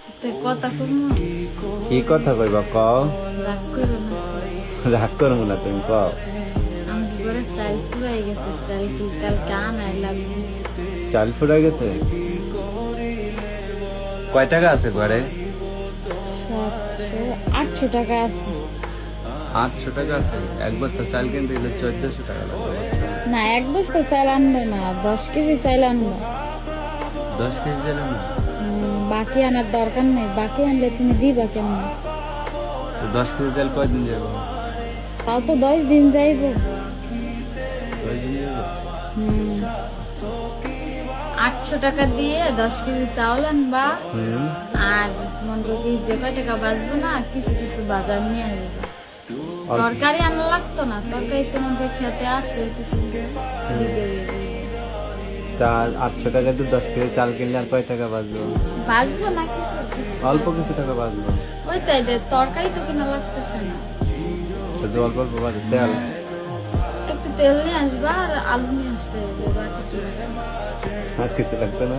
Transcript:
তো কথা কমু কি কথা কইবা কও। রাগ করো না। রাগ করবো না, তুমি কও। আমি কি করে চাল ফুরাই গেছে, চাল কি কালকে আনাই লাগবে। চাল ফুরাই গেছে? কয় টাকা আছে ঘরে? 700-800 টাকা আছে। 800 টাকা আছে? এক বস্তা চাল কিনতে গেলে 1400 টাকা লাগবে, বুঝছো? না, এক বস্তা চাল আনবে না, 10 কেজি চাল আনবো। 10 কেজি চাল না? বাকি আনার দরকার নেই, বাকি আনলে তুমি দিবা কেমন? তো 10 কেজি চাল কয়দিন যাবো? তাও তো 10 দিন যাইবো। 10 দিন যাবো? 800 টাকা দিয়ে 10 কেজি চাউল আনবা, আর মনে করি যে কয় টাকা বাঁচবো না, কিছু কিছু বাজার নিয়ে আসবে। তরকারি আনা লাগতো না, তরকারি তোমাদের খেতে আছে কিছু কিছু দিতে হইবে। তা 800 টাকা তো 10 কেজি চাল কিনলে আর কয় টাকা বাঁচবো? বাঁচবো না কিছু কিছু অল্প কিছু টাকা বাঁচবো। ওইটাই দে, তরকারি তো কিনা লাগতেছে না। শুধু অল্প অল্প বাঁচে তেল। একটু তেল নিয়ে আসবা আর আলু নিয়ে আসতে হবে, বা কিছু লাগবে না। আর কিছু লাগবে না।